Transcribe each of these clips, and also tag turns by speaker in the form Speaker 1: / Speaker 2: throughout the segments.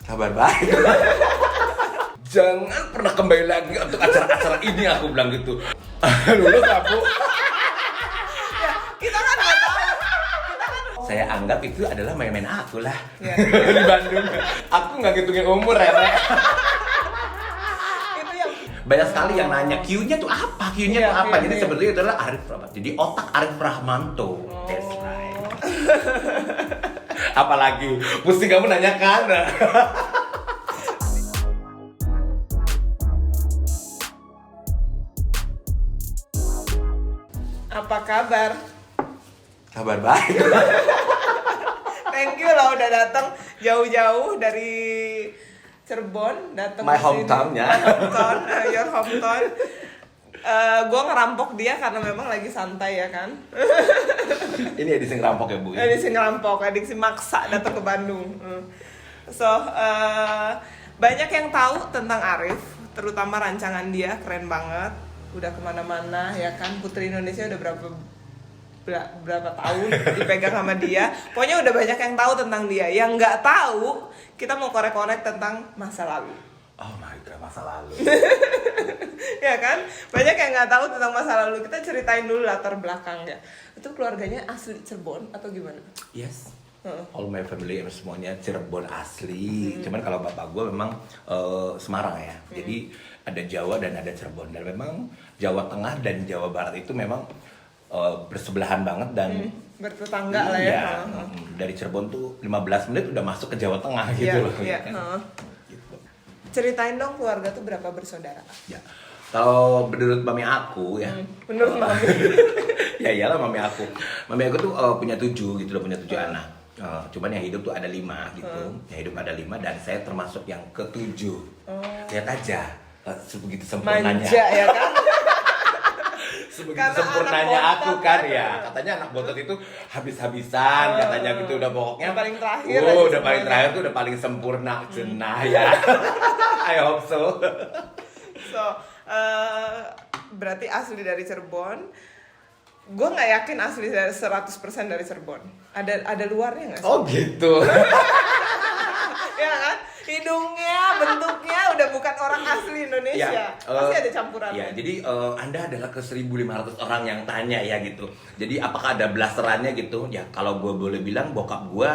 Speaker 1: Kabar baik. Jangan pernah kembali lagi untuk acara-acara ini, aku bilang gitu. Lulus aku.
Speaker 2: Ya, kita kan nggak tahu.
Speaker 1: Saya anggap itu adalah main-main aku lah.
Speaker 2: Ya.
Speaker 1: Di Bandung. Aku nggak ngitungin umur ya, Rek.
Speaker 2: Itu yang
Speaker 1: Banyak sekali yang nanya Q-nya tuh apa? Q-nya
Speaker 2: Iya,
Speaker 1: tuh apa?
Speaker 2: iya,
Speaker 1: Jadi
Speaker 2: iya.
Speaker 1: sebetulnya itu adalah Arif Rahman. Jadi otak Arif Rahmanto. That's right. Apalagi mesti kamu nanyakan.
Speaker 2: apa kabar?
Speaker 1: Kabar baik.
Speaker 2: Thank you loh udah datang jauh-jauh dari Cirebon datang
Speaker 1: My
Speaker 2: ke sini.
Speaker 1: hometown-nya.
Speaker 2: My hometown, your hometown. Gue ngerampok dia karena memang lagi santai ya kan.
Speaker 1: Ini edisi ngerampok ya, Bu.
Speaker 2: Edisi ngerampok, edisi maksa datang ke Bandung. So, banyak yang tahu tentang Arif, terutama rancangan dia keren banget. Udah kemana-mana ya kan, Putri Indonesia udah berapa tahun dipegang sama dia. Pokoknya udah banyak yang tahu tentang dia. Yang nggak tahu, kita mau korek-korek tentang masa lalu.
Speaker 1: Oh my god, masa lalu.
Speaker 2: Ya kan, banyak yang nggak tahu tentang masa lalu. Kita ceritain dulu latar belakangnya. Itu keluarganya asli Cirebon atau gimana?
Speaker 1: Yes. All my family semuanya Cirebon asli. Cuman kalau bapak gue memang Semarang ya. Jadi ada Jawa dan ada Cirebon. Dan memang Jawa Tengah dan Jawa Barat itu memang bersebelahan banget dan
Speaker 2: Bertetangga lah ya.
Speaker 1: dari Cirebon tuh 15 menit udah masuk ke Jawa Tengah gitu loh.
Speaker 2: Iya.
Speaker 1: Kan? Gitu.
Speaker 2: Ceritain dong keluarga tuh berapa bersaudara?
Speaker 1: Ya. Kalau menurut mami aku ya.
Speaker 2: Menurut mami.
Speaker 1: Ya iyalah mami aku. Mami aku tuh punya 7 gitu loh, punya 7 anak. Cuman yang hidup tuh ada 5 gitu. Yang hidup ada 5 dan saya termasuk yang ke-7. Lihat aja sebegitu sempurnanya.
Speaker 2: Manja ya kan?
Speaker 1: Sebegitu
Speaker 2: Karena
Speaker 1: sempurnanya
Speaker 2: anak
Speaker 1: aku
Speaker 2: bontot
Speaker 1: kan
Speaker 2: kan.
Speaker 1: ya. Katanya anak bontot itu habis-habisan katanya gitu udah pokoknya.
Speaker 2: Yang paling terakhir aja
Speaker 1: udah paling
Speaker 2: semuanya.
Speaker 1: terakhir tuh udah paling sempurna cenah ya. I hope so.
Speaker 2: So, berarti asli dari Cirebon. Gue nggak yakin asli dari 100% dari Cirebon. Ada luarnya nggak sih?
Speaker 1: Oh gitu.
Speaker 2: Ya kan? Hidungnya, bentuknya udah bukan orang asli Indonesia.
Speaker 1: Ya,
Speaker 2: Pasti ada campuran.
Speaker 1: Ya, jadi Anda adalah ke 1.500 orang yang tanya ya gitu. Jadi apakah ada blasterannya gitu? Ya kalau gue boleh bilang bokap gue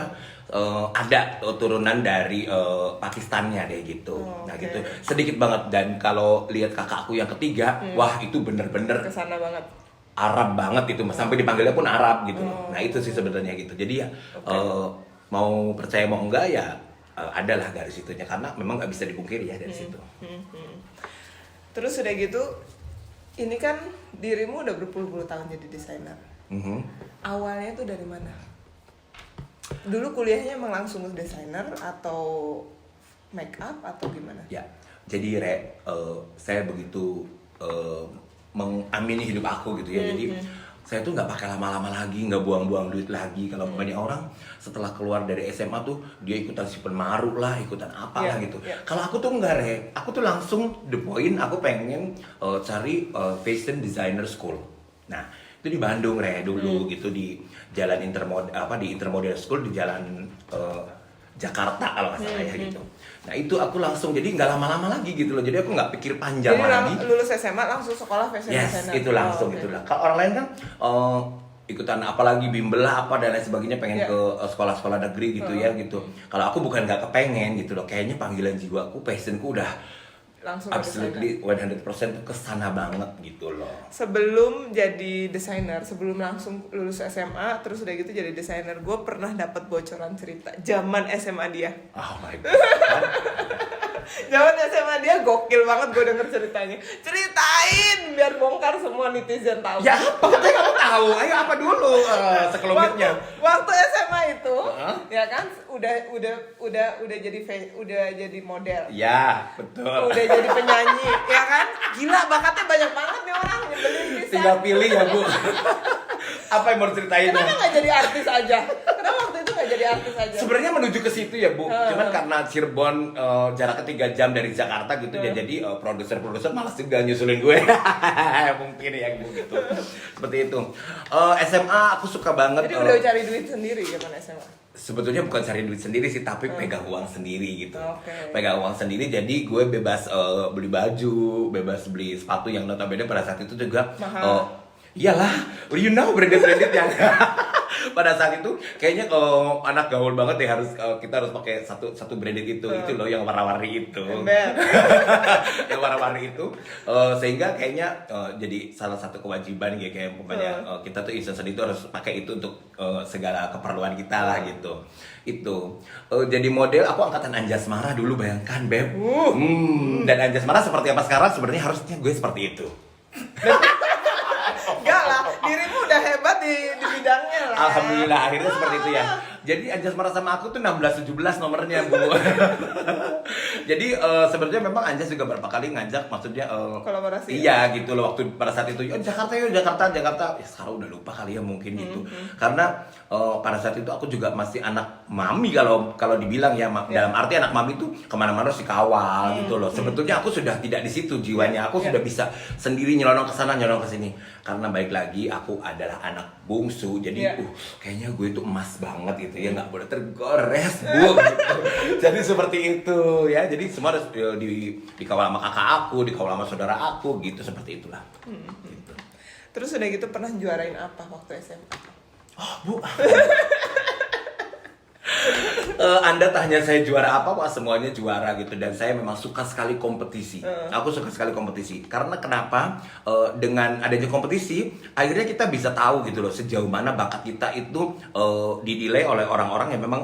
Speaker 1: ada turunan dari Pakistannya deh gitu. Nah
Speaker 2: oke.
Speaker 1: gitu. Sedikit banget dan kalau lihat kakakku yang ketiga, wah itu bener-bener
Speaker 2: Kesana banget.
Speaker 1: Arab banget itu, sampai dipanggilnya pun Arab gitu. Nah itu sih sebenarnya gitu. Jadi ya mau percaya mau enggak ya adalah garis itunya karena memang nggak bisa dipungkiri ya dari situ.
Speaker 2: Terus udah gitu, ini kan dirimu udah berpuluh-puluh tahun jadi desainer. Awalnya tuh dari mana? Dulu kuliahnya emang langsung desainer atau make up atau gimana?
Speaker 1: Ya, jadi saya begitu mengamini hidup aku gitu ya. Jadi saya tuh nggak pakai lama-lama lagi, nggak buang-buang duit lagi. Kalau banyak orang setelah keluar dari SMA tuh dia ikutan si penmaru lah, ikutan apalah gitu. Kalau aku tuh nggak aku tuh langsung the point. Aku pengen cari fashion designer school. Nah itu di Bandung dulu gitu di Jalan di Intermodel School di Jalan Jakarta kalau nggak salah ya gitu. Nah itu aku langsung jadi nggak lama-lama lagi gitu loh. Jadi aku nggak pikir panjang
Speaker 2: Jadi
Speaker 1: lagi.
Speaker 2: lulus SMA langsung sekolah fashion
Speaker 1: Yes,
Speaker 2: designer?
Speaker 1: itu langsung
Speaker 2: oke.
Speaker 1: gitu lah. Kalau orang lain kan ikutan apalagi bimbel lah apa dan lain sebagainya pengen ke sekolah-sekolah negeri gitu ya gitu. Kalau aku bukan nggak kepengen gitu loh. Kayaknya panggilan jiwaku, passionku udah
Speaker 2: Langsung
Speaker 1: absolutely 100% tuh kesana banget gitu loh.
Speaker 2: Sebelum jadi desainer, sebelum langsung lulus SMA, terus udah gitu jadi desainer, gue pernah dapat bocoran cerita zaman SMA dia.
Speaker 1: Oh my god.
Speaker 2: Zaman SMA dia gokil banget, gue denger ceritanya. Ceritain biar bongkar semua netizen tahu.
Speaker 1: Ya apa? Katanya kamu tahu. Ayo apa dulu sekelumitnya.
Speaker 2: Waktu SMA itu, ya kan, udah jadi model.
Speaker 1: Ya betul.
Speaker 2: Udah jadi penyanyi, ya kan? Gila, bakatnya banyak banget nih orang nyebelin pisan.
Speaker 1: Tinggal pilih ya bu. Apa yang mau ceritain?
Speaker 2: Kenapa nggak jadi artis aja? Kenapa waktu itu nggak jadi artis aja?
Speaker 1: Sebenarnya menuju ke situ ya bu. Cuman karena Cirebon jaraknya 3 jam dari Jakarta gitu ya. Jadi produser malas juga nyusulin gue. Mungkin ya bu gitu. Seperti itu. SMA aku suka banget.
Speaker 2: Jadi udah cari duit sendiri zaman SMA.
Speaker 1: sebetulnya bukan cari duit sendiri sih, tapi pegang uang sendiri gitu.
Speaker 2: Oke.
Speaker 1: Pegang uang sendiri, jadi gue bebas beli baju, bebas beli sepatu yang notabene pada saat itu juga
Speaker 2: Mahal.
Speaker 1: iyalah, you know branded yang pada saat itu kayaknya kalau anak gaul banget ya harus kita harus pakai satu branded itu loh yang warna-warni itu.
Speaker 2: Ember.
Speaker 1: Yang warna-warni itu sehingga kayaknya jadi salah satu kewajiban ya kayak pokoknya kita tuh season itu harus pakai itu untuk segala keperluan kita lah gitu. Itu jadi model aku angkatan Anjasmara dulu, bayangkan Beb. Dan Anjasmara seperti apa sekarang, sebenarnya harusnya gue seperti itu.
Speaker 2: Enggak lah, dirimu udah hebat di bidangnya lah.
Speaker 1: Alhamdulillah akhirnya seperti itu ya. Jadi Anjasmara sama aku tuh 16-17 nomornya, Bu. Jadi sebenarnya memang Anjas juga berapa kali ngajak, maksudnya
Speaker 2: Kolaborasi.
Speaker 1: Iya gitu loh, waktu pada saat itu Jakarta yuk, Jakarta. Ya sekarang udah lupa kali ya mungkin gitu. Karena pada saat itu aku juga masih anak mami kalau dibilang ya, dalam arti anak mami tuh kemana-mana harus dikawal gitu loh. Sebetulnya aku sudah tidak di situ jiwanya, aku sudah bisa sendiri nyelonong ke sana, nyelonong ke sini. Karena baik lagi aku adalah anak bungsu, jadi kayaknya gue itu emas banget gitu ya, nggak boleh tergores, Bu. Gitu. Jadi seperti itu ya, jadi semua harus dikawal sama kakak aku, dikawal sama saudara aku gitu, seperti itulah. Gitu.
Speaker 2: Terus udah gitu pernah juarain apa waktu SMA?
Speaker 1: Oh, Bu. Anda tanya saya juara apa, wah semuanya juara gitu. Dan saya memang suka sekali kompetisi. Aku suka sekali kompetisi. Karena kenapa? Dengan adanya kompetisi, akhirnya kita bisa tahu gitu loh sejauh mana bakat kita itu dinilai oleh orang-orang yang memang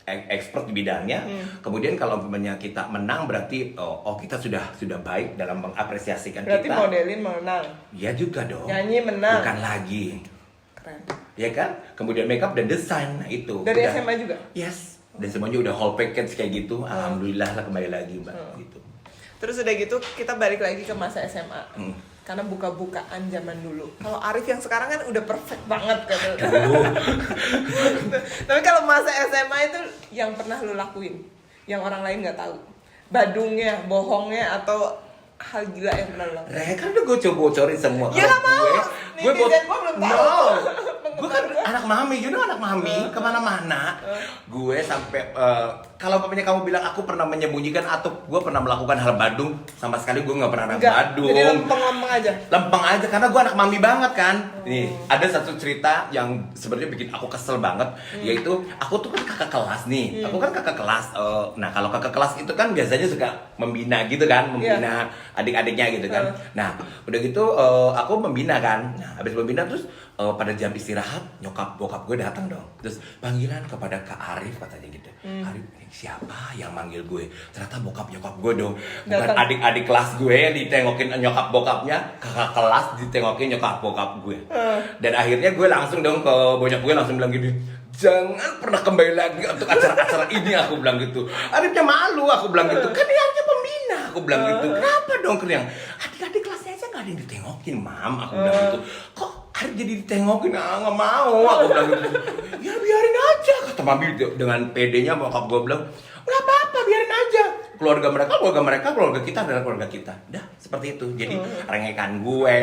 Speaker 1: expert di bidangnya. Kemudian kalau umpamanya kita menang, berarti kita sudah baik dalam mengapresiasikan
Speaker 2: Berarti
Speaker 1: kita.
Speaker 2: modelin menang.
Speaker 1: Ya juga dong.
Speaker 2: Nyanyi menang.
Speaker 1: Bukan lagi.
Speaker 2: Keren.
Speaker 1: Ya kan? Kemudian makeup dan desain, nah itu.
Speaker 2: Dari
Speaker 1: udah.
Speaker 2: SMA juga?
Speaker 1: Yes. Dan semuanya udah whole package kayak gitu. Alhamdulillah lah kembali lagi, Mbak. Gitu.
Speaker 2: Terus udah gitu kita balik lagi ke masa SMA. Karena buka-bukaan zaman dulu. Kalau Arif yang sekarang kan udah perfect banget kan. Tapi kalau masa SMA itu yang pernah lu lakuin, yang orang lain nggak tahu, badungnya, bohongnya, atau hal gila yang pernah lu lakuin.
Speaker 1: Kan udah gue coba bocorin semua.
Speaker 2: Ya nggak mau.
Speaker 1: Gue
Speaker 2: Netizen gue belum tahu.
Speaker 1: Gue kan anak mami, anak mami kemana-mana. Gue sampai kalau umpamanya kamu bilang aku pernah menyembunyikan atau gue pernah melakukan hal badung, sama sekali gue nggak pernah anak badung.
Speaker 2: Jadi lempeng-lempeng aja.
Speaker 1: Lempeng aja karena gue anak mami banget kan. Nih ada satu cerita yang sebenarnya bikin aku kesel banget, yaitu aku tuh kan kakak kelas nih. Aku kan kakak kelas. Nah kalau kakak kelas itu kan biasanya suka membina gitu kan, membina adik-adiknya gitu kan. Nah udah gitu aku membina kan. Nah habis membina terus pada jam istirahat nyokap bokap gue datang dong. Terus panggilan kepada Kak Arif katanya gitu. Arif, ini siapa yang manggil gue? Ternyata bokap nyokap gue dong. Bukan adik-adik kelas gue yang ditengokin nyokap bokapnya, kakak kelas ditengokin nyokap bokap gue. Dan akhirnya gue langsung dong ke bonyok gue langsung bilang gini, jangan pernah kembali lagi untuk acara-acara ini, aku bilang gitu. Arifnya malu, aku bilang gitu. Kan dia hanya pembina, aku bilang gitu. Kenapa dong yang adik-adik kelasnya aja gak ada yang ditengokin, Mam, aku bilang gitu. Kok Arif jadi ditengokin? Nggak mau, aku bilang gitu. Ya biarin aja, kata Mami dengan pedenya bokap gue bilang, nggak apa-apa, biarin aja. Keluarga mereka, keluarga kita adalah keluarga kita. Dah, seperti itu. Jadi rengekan gue,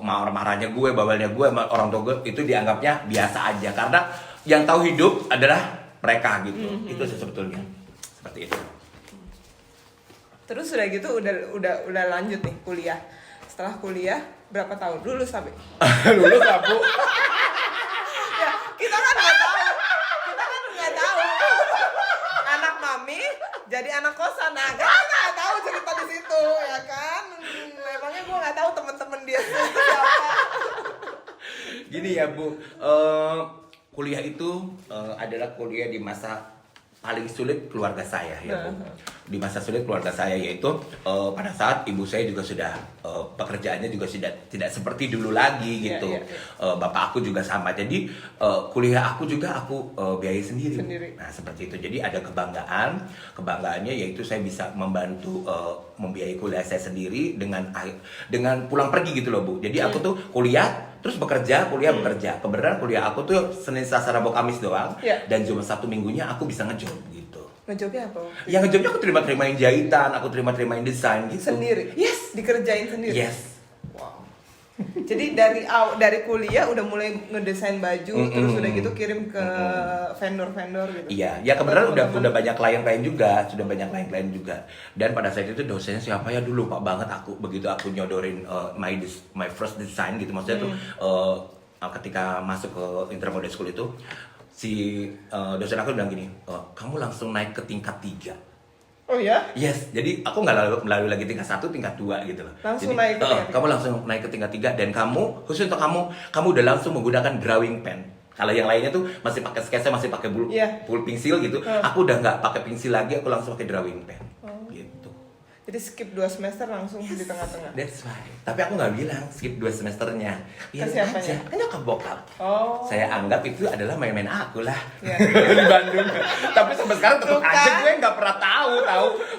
Speaker 1: marah-marahnya gue, bawelnya gue, orang tua gue itu dianggapnya biasa aja. Karena yang tahu hidup adalah mereka gitu. Itu sebetulnya seperti itu.
Speaker 2: Terus udah gitu udah lanjut nih kuliah. Setelah kuliah berapa tahun? Lulus sampai.
Speaker 1: Lulus aku.
Speaker 2: Ya, kita kan nggak tahu. Anak mami jadi anak kosan, nah kan nggak tahu cerita di situ, ya kan? Memangnya gue nggak tahu teman-teman dia siapa.
Speaker 1: Gini ya Bu, kuliah itu adalah kuliah di masa paling sulit keluarga saya ya Bu. Di masa sulit keluarga saya yaitu pada saat ibu saya juga sudah pekerjaannya juga sudah tidak seperti dulu lagi gitu. Bapak aku juga sama. Jadi kuliah aku juga aku biayai sendiri. Nah seperti itu. Jadi ada kebanggaannya yaitu saya bisa membantu membiayai kuliah saya sendiri dengan pulang pergi gitu loh Bu. Jadi aku tuh kuliah terus bekerja. Kebenaran kuliah aku tuh Senin, Selasa, Rabu, Kamis doang. Dan cuma Sabtu Minggunya aku bisa ngejob gitu.
Speaker 2: Ngejobnya apa?
Speaker 1: Ya ngejobnya aku terima-terimain jahitan, aku terima-terimain desain gitu.
Speaker 2: Sendiri?
Speaker 1: Yes.
Speaker 2: Dikerjain sendiri?
Speaker 1: Yes.
Speaker 2: Wow. Jadi dari kuliah udah mulai ngedesain baju, terus udah gitu kirim ke vendor-vendor gitu.
Speaker 1: Iya, ya kebetulan udah banyak klien-klien juga, sudah banyak klien-klien juga. Dan pada saat itu dosennya siapa ya dulu, lupa banget aku. Begitu aku nyodorin my first design gitu, maksudnya tuh ketika masuk ke Intermodel School itu, si dosen aku bilang gini, kamu langsung naik ke tingkat 3.
Speaker 2: Oh ya?
Speaker 1: Yes, jadi aku nggak melalui lagi tingkat 1, tingkat 2 gitu loh.
Speaker 2: Langsung
Speaker 1: Jadi,
Speaker 2: naik ke tingkat 3.
Speaker 1: kamu langsung naik ke tingkat 3 dan kamu, khusus untuk kamu udah langsung menggunakan drawing pen. Kalau yang lainnya tuh masih pakai sketsa, masih pakai pensil gitu. Aku udah nggak pakai pensil lagi, aku langsung pakai drawing pen. Gitu.
Speaker 2: Jadi skip 2 semester langsung di tengah-tengah.
Speaker 1: That's why. Tapi aku nggak bilang skip 2 semesternya.
Speaker 2: Ke siapanya?
Speaker 1: Kan nyokap bokap.
Speaker 2: Oh.
Speaker 1: Saya anggap itu adalah main-main aku lah
Speaker 2: Iya.
Speaker 1: di Bandung. Tapi sampai sekarang tetap
Speaker 2: Tuh
Speaker 1: aja
Speaker 2: kan?
Speaker 1: gue nggak pernah tahu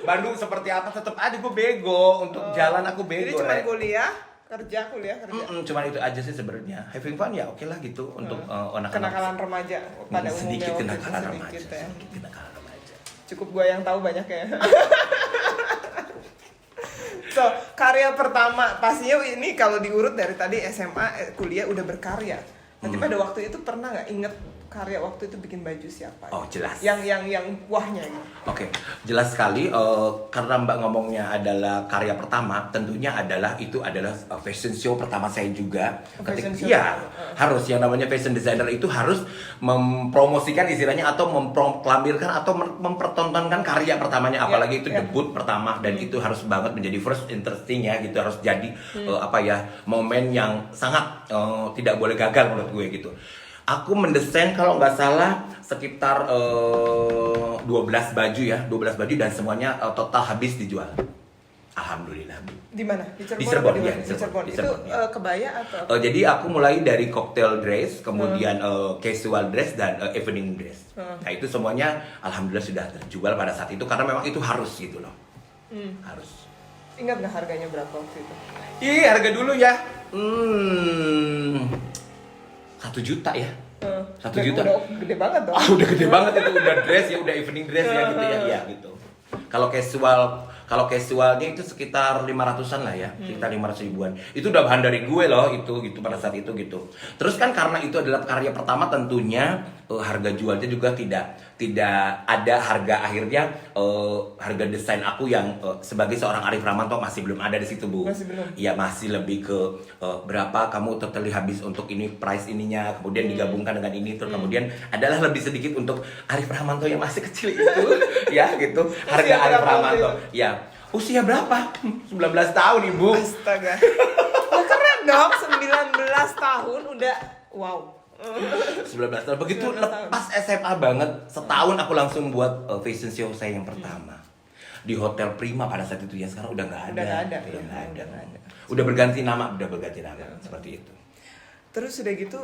Speaker 1: Bandung seperti apa. Tetap aja gue bego untuk jalan, aku bego.
Speaker 2: Jadi cuma
Speaker 1: Rek.
Speaker 2: kuliah kerja.
Speaker 1: Cuman itu aja sih sebenarnya. Having fun ya oke lah gitu untuk anak-anak.
Speaker 2: Kenakalan remaja pada umumnya.
Speaker 1: Sedikit
Speaker 2: waktu itu,
Speaker 1: kenakalan
Speaker 2: sedikit
Speaker 1: remaja.
Speaker 2: ya.
Speaker 1: Sedikit kenakalan remaja.
Speaker 2: Cukup gue yang tahu banyak ya. So, karya pertama pastinya ini kalau diurut dari tadi SMA, kuliah udah berkarya. Nanti pada waktu itu pernah nggak inget karya waktu itu bikin baju siapa?
Speaker 1: Oh, jelas.
Speaker 2: Yang wahnya gitu.
Speaker 1: Oke, jelas sekali karena Mbak ngomongnya adalah karya pertama, tentunya itu adalah fashion show pertama saya juga.
Speaker 2: Fashion show
Speaker 1: Iya,
Speaker 2: pertama.
Speaker 1: harus yang namanya fashion designer itu harus mempromosikan istilahnya atau memproklamirkan atau mempertontonkan karya pertamanya, apalagi itu debut pertama dan itu harus banget menjadi first interesting ya gitu, harus jadi momen yang sangat tidak boleh gagal menurut gue gitu. Aku mendesain kalau nggak salah sekitar 12 baju ya, 12 baju dan semuanya total habis dijual. Alhamdulillah.
Speaker 2: Di mana? Di
Speaker 1: Di Cirebon,
Speaker 2: apa
Speaker 1: ya,
Speaker 2: Di Cirebon. Itu
Speaker 1: ya.
Speaker 2: kebaya atau?
Speaker 1: Jadi aku mulai dari cocktail dress, kemudian casual dress dan evening dress. Nah itu semuanya alhamdulillah sudah terjual pada saat itu karena memang itu harus gitu loh. Harus.
Speaker 2: Ingat nggak harganya berapa waktu itu?
Speaker 1: Ih, harga dulu ya. 1 juta ya. 1 juta.
Speaker 2: Udah gede banget dong.
Speaker 1: Udah gede banget itu, udah dress ya, udah evening dress ya gitu ya, iya gitu. Kalau casualnya itu sekitar 500-an lah ya, sekitar 500 ribuan. Itu udah bahan dari gue loh itu gitu pada saat itu gitu. Terus kan karena itu adalah karya pertama tentunya harga jualnya juga tidak ada harga akhirnya harga desain aku yang sebagai seorang Arif Rahmanto masih belum ada di situ, Bu.
Speaker 2: Masih belum.
Speaker 1: Iya, masih lebih ke berapa kamu totally habis untuk ini price ininya, kemudian digabungkan dengan ini terus kemudian adalah lebih sedikit untuk Arif Rahmanto yang masih kecil itu ya gitu. Harga
Speaker 2: Usia
Speaker 1: Arif
Speaker 2: berapa
Speaker 1: Rahmanto.
Speaker 2: waktu itu?
Speaker 1: Ya, usia berapa? 19 tahun, Ibu.
Speaker 2: Astaga. Wah, keren dong, 19 tahun udah wow.
Speaker 1: 19 tahun. Begitu
Speaker 2: 19 tahun.
Speaker 1: lepas SMA banget, setahun aku langsung buat fashion show saya yang pertama. Di Hotel Prima pada saat itu ya, sekarang udah nggak ada.
Speaker 2: Udah nggak ada,
Speaker 1: Udah
Speaker 2: iya,
Speaker 1: nggak ada.
Speaker 2: udah nggak ada.
Speaker 1: Udah berganti nama seperti itu.
Speaker 2: Terus udah gitu,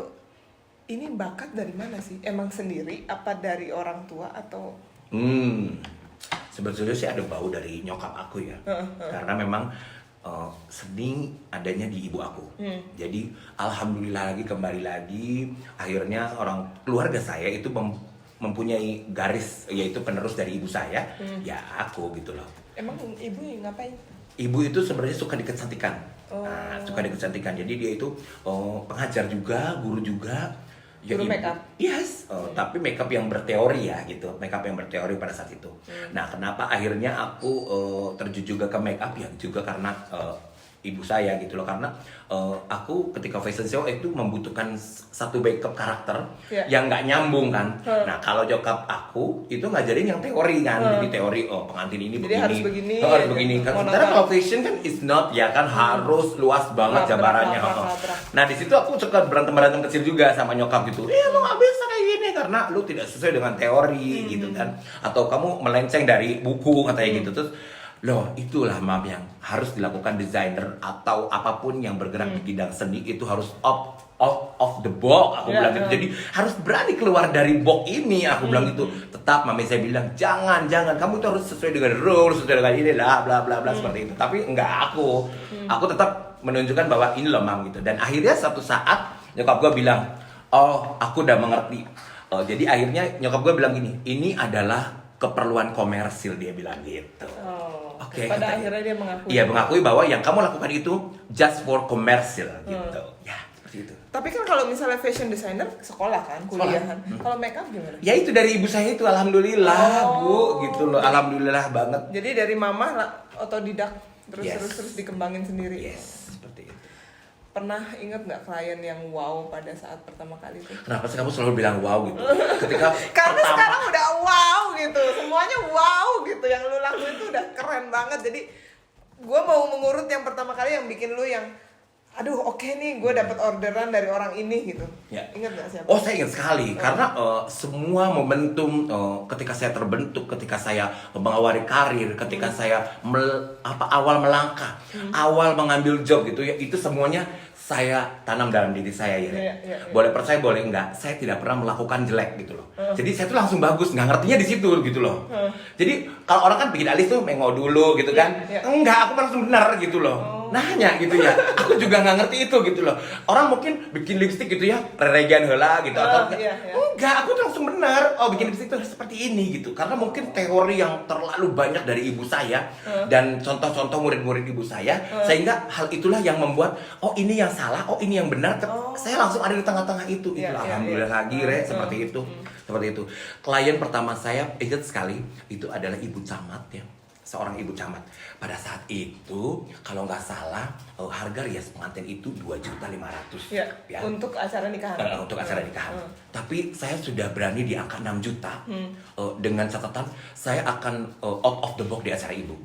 Speaker 2: ini bakat dari mana sih? Emang sendiri? Apa dari orang tua atau?
Speaker 1: Sebetulnya sih ada bau dari nyokap aku ya. Karena memang seni adanya di ibu aku. Jadi alhamdulillah kembali lagi akhirnya orang keluarga saya itu mempunyai garis yaitu penerus dari ibu saya, ya aku gitu loh.
Speaker 2: Emang ibu ngapain?
Speaker 1: Ibu itu sebenarnya suka dikecantikan. Nah, suka dikecantikan. Jadi dia itu pengajar juga, guru juga.
Speaker 2: Guru make up?
Speaker 1: Yes, tapi make up yang berteori ya gitu. Make up yang berteori pada saat itu. Nah, kenapa akhirnya aku terjun juga ke make up ya juga karena ibu saya gitu loh, karena aku ketika fashion show itu membutuhkan satu backup karakter yang nggak nyambung kan. Nah kalau nyokap aku itu ngajarin yang teori kan, jadi teori pengantin ini
Speaker 2: jadi
Speaker 1: begini,
Speaker 2: harus begini,
Speaker 1: begini kan.
Speaker 2: monoton.
Speaker 1: Sementara kalau fashion kan is not ya kan harus luas banget jabarannya.
Speaker 2: Labrak.
Speaker 1: Nah di situ aku suka berantem kecil juga sama nyokap gitu. Lu nggak bisa kayak gini karena lu tidak sesuai dengan teori gitu kan, atau kamu melenceng dari buku katanya gitu. Terus loh, itulah mam yang harus dilakukan desainer atau apapun yang bergerak di bidang seni itu harus off the box, aku bilang gitu. Jadi harus berani keluar dari box ini, aku bilang gitu. Tetap mami saya bilang jangan kamu itu harus sesuai dengan rules, sesuai dengan ini lah bla bla bla seperti itu. Tapi enggak, aku tetap menunjukkan bahwa ini loh mam gitu. Dan akhirnya satu saat nyokap gue bilang, oh aku udah mengerti. Jadi akhirnya nyokap gue bilang gini, ini adalah keperluan komersil, dia bilang gitu. Oke.
Speaker 2: Pada akhirnya dia mengakui.
Speaker 1: Iya, mengakui bahwa yang kamu lakukan itu just for komersil gitu. Ya, seperti itu.
Speaker 2: Tapi kan kalau misalnya fashion designer sekolah kan, kuliahan. Kalau make up gimana?
Speaker 1: Ya itu dari ibu saya itu, alhamdulillah Bu, gitu loh, alhamdulillah banget.
Speaker 2: Jadi dari mama otodidak terus
Speaker 1: Yes.
Speaker 2: terus dikembangin sendiri.
Speaker 1: Yes, seperti itu.
Speaker 2: Pernah inget nggak klien yang wow pada saat pertama kali itu?
Speaker 1: Kenapa sih kamu selalu bilang wow gitu? Ketika
Speaker 2: Karena
Speaker 1: pertama,
Speaker 2: sekarang udah wow gitu, semuanya wow gitu, yang lu lakuin itu udah keren banget. Jadi gue mau mengurut yang pertama kali yang bikin lu yang aduh oke nih gue dapat orderan dari orang ini gitu.
Speaker 1: Ya.
Speaker 2: Ingat nggak siapa?
Speaker 1: Oh, saya ingat sekali karena semua momentum ketika saya terbentuk, ketika saya mengawali karir, ketika saya awal melangkah, awal mengambil job gitu ya, itu semuanya saya tanam dalam diri saya ya.
Speaker 2: Iya.
Speaker 1: Boleh percaya boleh enggak, saya tidak pernah melakukan jelek gitu loh. Jadi saya tuh langsung bagus, nggak ngertinya di situ gitu loh. Jadi kalau orang kan bikin alis tuh mengo dulu gitu kan.
Speaker 2: Iya.
Speaker 1: Enggak, aku langsung benar gitu loh. Nanya gitu ya. Aku juga nggak ngerti itu gitu loh. Orang mungkin bikin lipstick gitu ya, reregan heula gitu atau
Speaker 2: Iya.
Speaker 1: enggak, aku tuh langsung benar. Oh, bikin lipstick tuh seperti ini gitu. Karena mungkin teori yang terlalu banyak dari ibu saya dan contoh-contoh murid-murid ibu saya, sehingga hal itulah yang membuat oh ini yang salah, oh ini yang benar. Saya langsung ada di tengah-tengah itu.
Speaker 2: Iya,
Speaker 1: Itulah
Speaker 2: iya,
Speaker 1: alhamdulillah
Speaker 2: iya.
Speaker 1: lagi seperti itu. Seperti itu. Klien pertama saya ingat sekali itu adalah ibu camat ya. Seorang ibu camat. Pada saat itu kalau nggak salah harga rias pengantin itu 2.500.000
Speaker 2: Ya,
Speaker 1: ya.
Speaker 2: untuk acara nikahan.
Speaker 1: Untuk acara nikahan. Tapi saya sudah berani di angka 6 juta dengan catatan saya akan out of the box di acara ibu.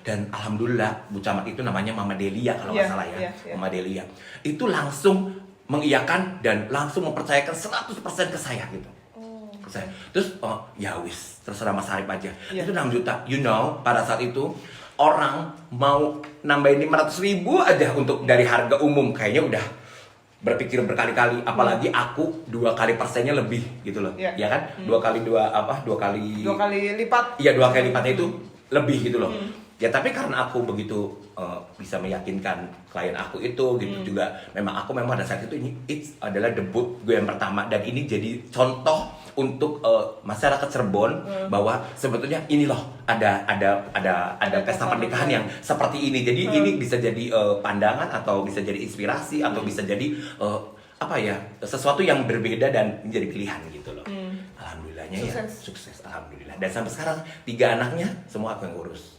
Speaker 1: Dan alhamdulillah Bu Camat itu namanya Mama Delia kalau nggak salah ya. Mama Delia. Itu langsung mengiyakan dan langsung mempercayakan 100% ke saya gitu. Saya. Terus ya wis terserah Mas Arif aja. Itu 6 juta. You know, pada saat itu orang mau nambahin 500.000 aja untuk dari harga umum, kayaknya udah berpikir berkali-kali, apalagi aku 2 kali persennya lebih gitu loh. Ya kan? 2 kali lipat. Iya, 2 kali lipatnya itu lebih gitu loh. Ya tapi karena aku begitu bisa meyakinkan klien aku itu gitu juga, memang pada saat itu ini adalah debut gue yang pertama dan ini jadi contoh untuk masyarakat Cirebon bahwa sebetulnya ini loh ada pesta pernikahan yang seperti ini. Jadi ini bisa jadi pandangan atau bisa jadi inspirasi atau bisa jadi sesuatu yang berbeda dan menjadi pilihan gitu loh. Alhamdulillahnya sukses alhamdulillah. Dan sampai sekarang 3 anaknya semua aku yang urus.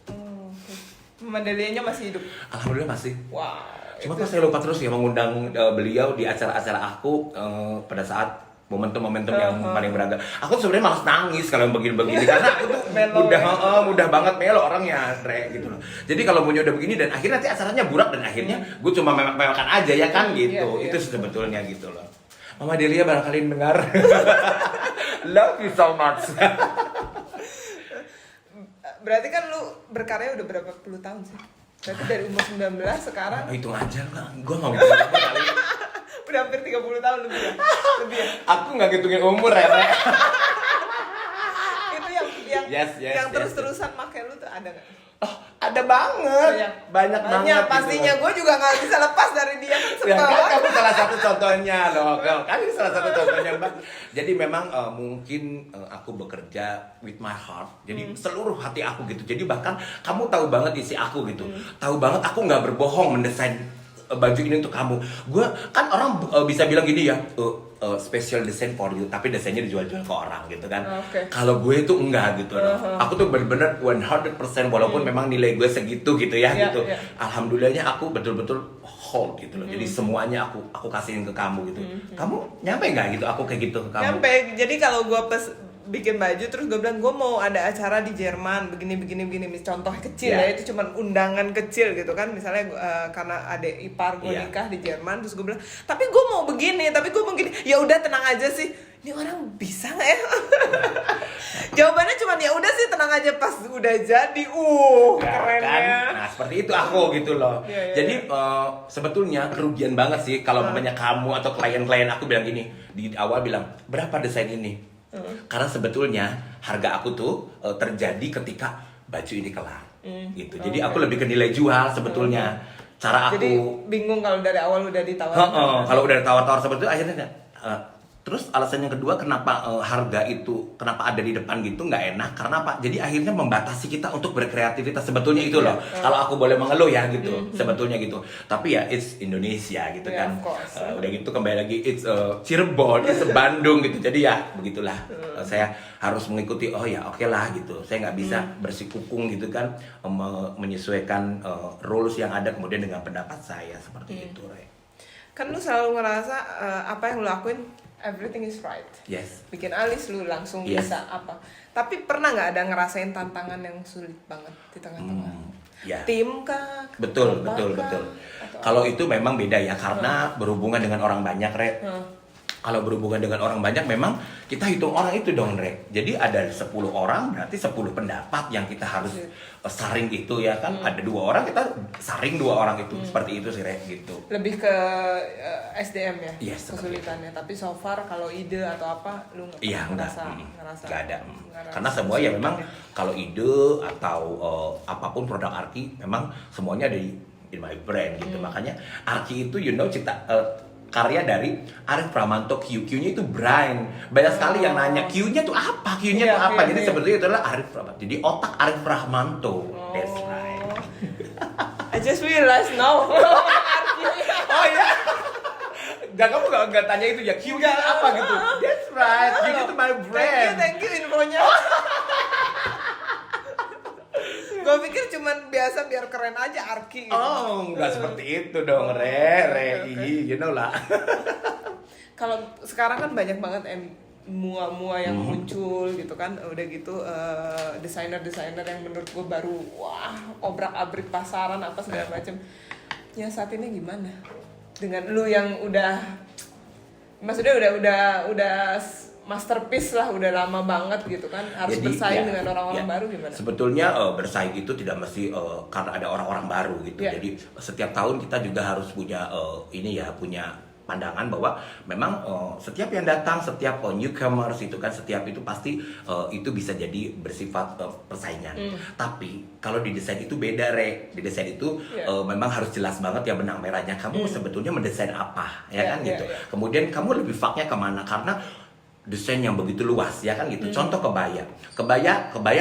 Speaker 2: Mandelianya masih hidup?
Speaker 1: Alhamdulillah masih.
Speaker 2: Wow.
Speaker 1: Cuma pas saya lupa terus ya mengundang beliau di acara-acara aku pada saat momentum-momentum yang paling beragam. Aku sebenarnya malas nangis kalau begini-begini karena aku tuh mudah banget melo orangnya, gitu loh. Jadi kalau punya udah begini dan akhirnya nanti acaranya burak dan akhirnya gue cuma mewek-mewekan aja ya kan gitu. Itu sebetulnya gitu loh. Mama Delia barangkali dengar. Love you so much.
Speaker 2: Berarti kan lu berkarya udah berapa puluh tahun sih? Berarti dari umur 19 sekarang
Speaker 1: Hitung aja lah, gue gak ngitungin umur kali.
Speaker 2: udah hampir 30 tahun lebih ya?
Speaker 1: Aku gak ngitungin umur ya, Re.
Speaker 2: Itu yang
Speaker 1: Yes,
Speaker 2: terus-terusan make lu tuh ada gak?
Speaker 1: Oh, ada banget. Banyak banget.
Speaker 2: Pastinya
Speaker 1: gitu.
Speaker 2: gue juga gak bisa lepas dari dia.
Speaker 1: Ya kan kamu salah satu contohnya loh. Kan ini salah satu contohnya, Mbak. Jadi memang mungkin aku bekerja with my heart. Jadi seluruh hati aku gitu. Jadi bahkan kamu tahu banget isi aku gitu. Tahu banget aku nggak berbohong mendesain baju ini untuk kamu. Gue kan orang bisa bilang gini ya, special design for you, tapi desainnya dijual-jual ke orang gitu kan. Kalau gue itu enggak gitu loh. Aku tuh bener-bener 100% walaupun memang nilai gue segitu gitu ya gitu. Alhamdulillahnya aku betul-betul hold gitu loh. Jadi semuanya aku kasihin ke kamu gitu. Kamu nyampe nggak gitu aku kayak gitu ke kamu?
Speaker 2: Nyampe. Jadi kalau gue bikin baju terus gue bilang gue mau ada acara di Jerman begini contoh kecil ya, itu cuman undangan kecil gitu kan, misalnya karena adik ipar gue nikah di Jerman, terus gue bilang tapi gue mau begini, ya udah tenang aja sih, ini orang bisa nggak ya? Jawabannya cuman ya udah sih tenang aja, pas udah jadi kerennya
Speaker 1: kan? Nah seperti itu aku gitu loh. Jadi sebetulnya kerugian banget sih kalau namanya kamu atau klien-klien aku bilang gini di awal bilang berapa desain ini. Karena sebetulnya harga aku tuh terjadi ketika baju ini kelar gitu. Jadi aku lebih ke nilai jual sebetulnya. Cara aku.
Speaker 2: Jadi bingung kalau dari awal udah ditawar.
Speaker 1: Kalau udah tawar-tawar seperti itu akhirnya Terus alasan yang kedua kenapa harga itu kenapa ada di depan gitu nggak enak karena apa? Jadi akhirnya membatasi kita untuk berkreativitas sebetulnya itu loh. Kalau aku boleh mengeluh ya gitu sebetulnya gitu. Tapi ya it's Indonesia gitu
Speaker 2: Yeah,
Speaker 1: kan.
Speaker 2: of course.
Speaker 1: Udah gitu kembali lagi it's Cirebon, it's Bandung gitu. Jadi ya begitulah. Saya harus mengikuti oh ya oke lah gitu. Saya nggak bisa bersikukung gitu kan menyesuaikan rules yang ada kemudian dengan pendapat saya seperti itu, Re.
Speaker 2: Kan lu selalu ngerasa apa yang lu lakuin everything is right.
Speaker 1: Yes.
Speaker 2: Bikin alis lu langsung
Speaker 1: Yes.
Speaker 2: bisa apa. Tapi pernah nggak ada ngerasain tantangan yang sulit banget di tengah-tengah?
Speaker 1: Ya.
Speaker 2: Tim kah?
Speaker 1: Betul,
Speaker 2: Apa
Speaker 1: betul,
Speaker 2: kah?
Speaker 1: betul.
Speaker 2: Atau
Speaker 1: Kalau itu memang beda ya, karena berhubungan dengan orang banyak, Re. Kalau berhubungan dengan orang banyak, memang kita hitung orang itu dong, Re. Jadi ada 10 orang, berarti 10 pendapat yang kita harus saring itu ya kan. Ada 2 orang, kita saring 2 orang itu. Seperti itu sih, Re, gitu.
Speaker 2: lebih ke SDM ya,
Speaker 1: Yes,
Speaker 2: kesulitannya. Tapi so far kalau ide atau apa, lu nggak
Speaker 1: Iya, enggak.
Speaker 2: ngerasa
Speaker 1: Nggak ada.
Speaker 2: ngerasa
Speaker 1: Karena semua ya memang kalau ide atau apapun produk Arki, memang semuanya ada in my brand gitu. Makanya Arki itu karya dari Arif Pramanto. Q-nya itu Brian. Banyak sekali yang nanya Q-nya tuh apa? Q-nya
Speaker 2: Iya,
Speaker 1: tuh apa?
Speaker 2: iya,
Speaker 1: Jadi
Speaker 2: iya.
Speaker 1: sebetulnya itu adalah Arif Pramanto. Jadi otak Arif Rahmanto. That's right.
Speaker 2: I just realized now.
Speaker 1: Oh ya. Dan kamu gak tanya itu ya Q-nya apa gitu. That's right. Q-nya itu my brand.
Speaker 2: Thank you infonya. Gue pikir cuman biasa biar keren aja Arki gitu.
Speaker 1: Oh, nggak seperti itu dong, Re, you know lah.
Speaker 2: Kalau sekarang kan banyak banget mua-mua yang muncul gitu kan, udah gitu desainer-desainer yang menurut gue baru wah obrak-abrik pasaran apa segala macam. Ya saat ini gimana? Dengan lu yang maksudnya udah masterpiece lah, udah lama banget gitu kan, harus
Speaker 1: Jadi,
Speaker 2: bersaing
Speaker 1: ya,
Speaker 2: dengan orang-orang
Speaker 1: ya.
Speaker 2: baru gimana?
Speaker 1: Sebetulnya bersaing itu tidak mesti karena ada orang-orang baru gitu.
Speaker 2: Ya.
Speaker 1: Jadi setiap tahun kita juga harus punya punya pandangan bahwa memang setiap yang datang, setiap newcomers itu kan, setiap itu pasti itu bisa jadi bersifat persaingan. Tapi kalau di desain itu beda, Re. Di desain itu memang harus jelas banget ya benang merahnya. Kamu sebetulnya mendesain apa, ya kan gitu. Kemudian kamu lebih faknya kemana? Karena desain yang begitu luas ya kan gitu. Contoh kebaya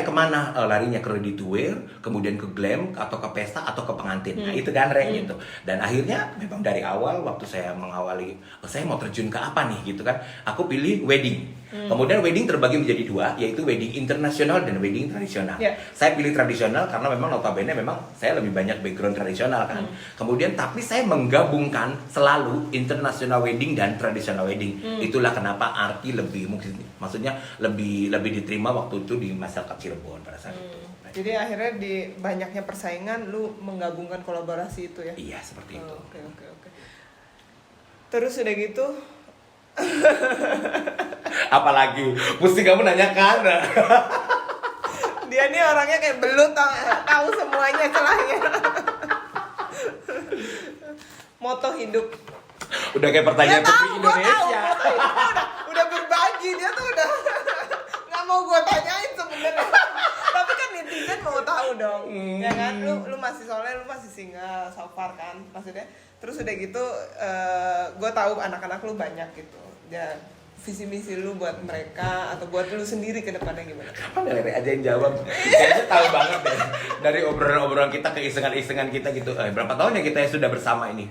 Speaker 1: kemana larinya, ke ready to wear, kemudian ke glam atau ke pesta atau ke pengantin. Nah itu kan Re gitu. Dan akhirnya memang dari awal waktu saya mengawali saya mau terjun ke apa nih gitu kan, aku pilih wedding. Kemudian wedding terbagi menjadi 2, yaitu wedding internasional dan wedding tradisional. Saya pilih tradisional karena memang notabene memang saya lebih banyak background tradisional kan. Kemudian tapi saya menggabungkan selalu international wedding dan traditional wedding. Itulah kenapa Arki maksudnya lebih diterima waktu itu di masyarakat Cirebon pada saat itu.
Speaker 2: Jadi akhirnya di banyaknya persaingan lu menggabungkan kolaborasi itu ya?
Speaker 1: Iya seperti itu.
Speaker 2: Oke. Terus udah gitu
Speaker 1: Apalagi mesti kamu nanyakan.
Speaker 2: dia nih orangnya kayak belut, tahu semuanya celahnya. Moto hidup.
Speaker 1: Udah kayak pertanyaan Putri Indonesia.
Speaker 2: Udah berbagi, dia tuh udah nggak mau gue tanyain sebenarnya. Tapi kan netizen mau tahu dong, ya kan? Lu masih single so far kan, maksudnya. Terus udah gitu, gue tahu anak-anak lu banyak gitu. Ya visi misi lu buat mereka atau buat lu sendiri ke depannya gimana?
Speaker 1: Kapan Re aja yang jawab? Kayaknya tahu banget deh dari obrolan-obrolan kita, keisengan-isengan kita gitu. Berapa tahun ya kita sudah bersama ini?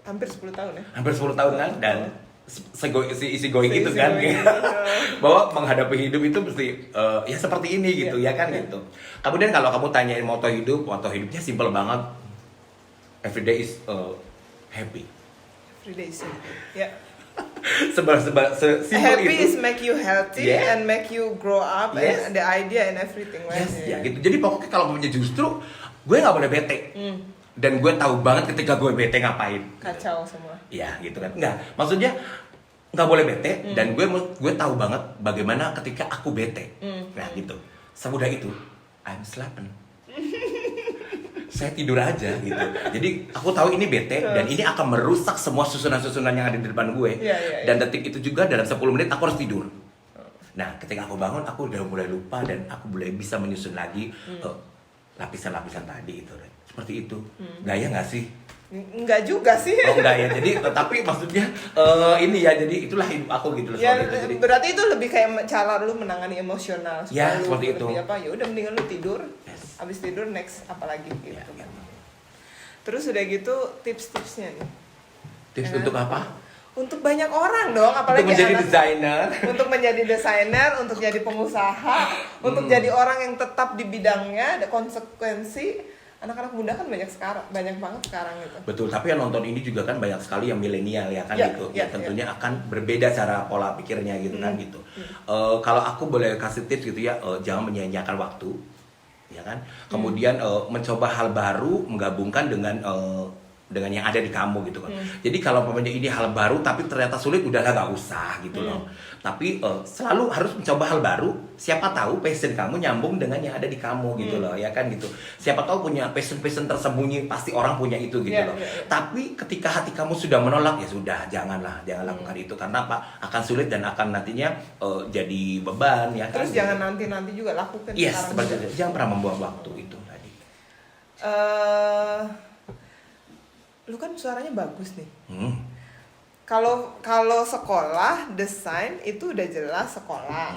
Speaker 2: Hampir 10 tahun ya.
Speaker 1: Hampir 10 tahun kan, dan isi going gitu kan. Bahwa menghadapi hidup itu mesti ya seperti ini gitu ya kan gitu. Kemudian kalau kamu tanyain moto hidupnya simple banget. Everyday is happy.
Speaker 2: Everyday is happy. Ya.
Speaker 1: Sesimpel
Speaker 2: Happy
Speaker 1: itu.
Speaker 2: is make you healthy and make you grow up and the idea and everything, right?
Speaker 1: Yes, ya gitu. Jadi pokoknya kalau punya justru gue nggak boleh bete. Dan gue tahu banget ketika gue bete ngapain.
Speaker 2: Kacau semua.
Speaker 1: Iya gitu kan. Enggak, maksudnya nggak boleh bete. Dan gue tahu banget bagaimana ketika aku bete. Nah gitu. Semudah itu, I'm sleeping. Saya tidur aja gitu. Jadi aku tahu ini bete dan ini akan merusak semua susunan-susunan yang ada di depan gue. Dan detik itu juga dalam 10 menit aku harus tidur. Nah ketika aku bangun aku udah mulai lupa dan aku mulai bisa menyusun lagi lapisan-lapisan tadi itu. Seperti itu. Gaya nggak sih?
Speaker 2: Enggak juga sih.
Speaker 1: Oh enggak ya, jadi tapi maksudnya ini ya, jadi itulah hidup aku gitu loh
Speaker 2: Ya,
Speaker 1: soal itu. Jadi
Speaker 2: berarti itu lebih kayak cara lu menangani emosional.
Speaker 1: Ya,
Speaker 2: Supaya lu
Speaker 1: seperti itu.
Speaker 2: lebih apa, ya udah mendingan lu tidur.
Speaker 1: Yes.
Speaker 2: Abis tidur next apa lagi gitu
Speaker 1: Ya,
Speaker 2: kan.
Speaker 1: ya.
Speaker 2: Terus udah gitu tips-tipsnya nih.
Speaker 1: Tips
Speaker 2: Ya.
Speaker 1: untuk apa?
Speaker 2: Untuk banyak orang dong, apalagi
Speaker 1: Untuk menjadi
Speaker 2: anak-
Speaker 1: desainer.
Speaker 2: untuk menjadi desainer, untuk jadi pengusaha, untuk jadi orang yang tetap di bidangnya, ada konsekuensi. Anak-anak muda kan banyak banget sekarang gitu.
Speaker 1: Betul, tapi yang nonton ini juga kan banyak sekali yang milenial ya kan
Speaker 2: Ya,
Speaker 1: gitu.
Speaker 2: ya,
Speaker 1: Ya, tentunya akan berbeda cara pola pikirnya gitu kan gitu. Kalau aku boleh kasih tips gitu ya, jangan menyia-nyiakan waktu, ya kan. Kemudian mencoba hal baru, menggabungkan dengan yang ada di kamu gitu kan. Jadi kalau umpamanya ini hal baru tapi ternyata sulit, udahlah gak usah gitu loh. Tapi selalu harus mencoba hal baru. Siapa tahu passion kamu nyambung dengan yang ada di kamu gitu loh, ya kan gitu. Siapa tahu punya passion tersembunyi, pasti orang punya itu gitu
Speaker 2: Yeah,
Speaker 1: loh.
Speaker 2: yeah, yeah.
Speaker 1: Tapi ketika hati kamu sudah menolak, ya sudah, jangan lakukan itu karena apa? Akan sulit dan akan nantinya jadi beban ya kan.
Speaker 2: Terus jangan nanti juga lakukan
Speaker 1: Yes,
Speaker 2: sekarang
Speaker 1: seperti
Speaker 2: juga.
Speaker 1: itu. Jangan pernah membuang waktu itu tadi.
Speaker 2: Lu kan suaranya bagus nih.
Speaker 1: Hmm.
Speaker 2: Kalau sekolah desain itu udah jelas sekolah.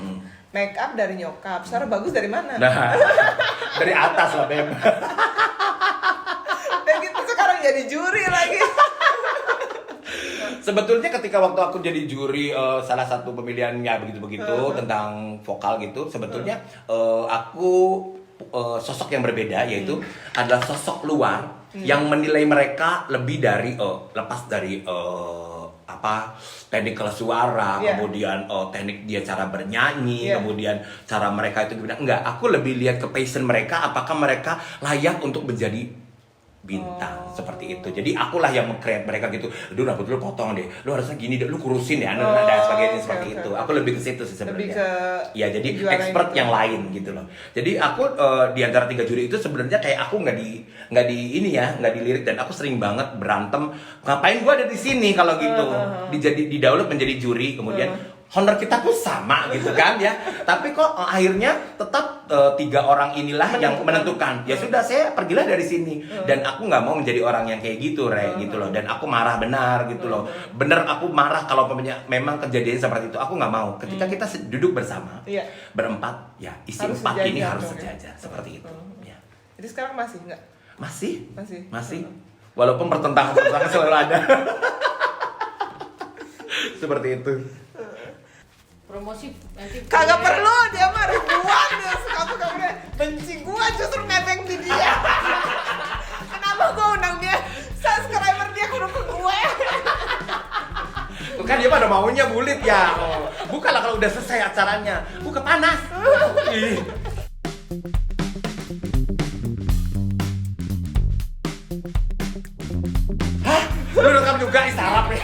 Speaker 2: Make up dari nyokap. Suara bagus dari mana?
Speaker 1: Nah, dari atas lah Beb.
Speaker 2: Dan gitu sekarang jadi juri lagi.
Speaker 1: Sebetulnya ketika waktu aku jadi juri salah satu pemilihannya begitu-begitu tentang vokal gitu, sebetulnya aku sosok yang berbeda, yaitu adalah sosok luar yang menilai mereka lebih dari lepas dari teknik suara,
Speaker 2: Yeah.
Speaker 1: kemudian teknik dia cara bernyanyi,
Speaker 2: Yeah.
Speaker 1: kemudian cara mereka itu gimana. Enggak, aku lebih lihat ke passion mereka, apakah mereka layak untuk menjadi bintang seperti itu. Jadi akulah yang meng-create mereka gitu. Aduh, rambut lu potong deh. Lu harusnya gini deh, lu kurusin ya, dan sebagainya
Speaker 2: oke,
Speaker 1: seperti
Speaker 2: oke,
Speaker 1: itu.
Speaker 2: oke.
Speaker 1: Aku lebih ke situ sih
Speaker 2: Lebih
Speaker 1: sebenarnya.
Speaker 2: ke
Speaker 1: Ya, jadi
Speaker 2: juara
Speaker 1: expert
Speaker 2: gitu.
Speaker 1: yang lain gitu loh. Jadi aku di antara 3 juri itu sebenarnya kayak aku nggak di dilirik, dan aku sering banget berantem. Ngapain gua ada di sini kalau gitu? Didaulat menjadi juri, kemudian honor kita pun sama gitu kan ya. Tapi kok akhirnya tetap 3 orang inilah yang menentukan. Ya sudah, saya pergilah dari sini. Dan aku nggak mau menjadi orang yang kayak gitu, gitu loh. Dan aku marah benar gitu loh. Bener, aku marah kalau memang kejadian seperti itu. Aku nggak mau. Ketika kita duduk bersama,
Speaker 2: Iya.
Speaker 1: berempat, ya isi
Speaker 2: Harus
Speaker 1: 4 ini
Speaker 2: sejajar
Speaker 1: harus
Speaker 2: dong, ya.
Speaker 1: sejajar seperti itu. Ya.
Speaker 2: Jadi sekarang masih nggak?
Speaker 1: Masih. Walaupun pertentangan selalu ada. Seperti itu.
Speaker 3: Promosi nanti
Speaker 2: Kagak perlu, dia mah ribuan ya. Kamu benci gua, justru nebeng di dia. Kenapa gua undang dia? Subscriber dia kudu ke gue.
Speaker 1: Tuh kan dia pada maunya bulit ya. Bukalah kalau udah selesai acaranya. Buka panas. Ih. Hah? Lu rekam juga sarap ya?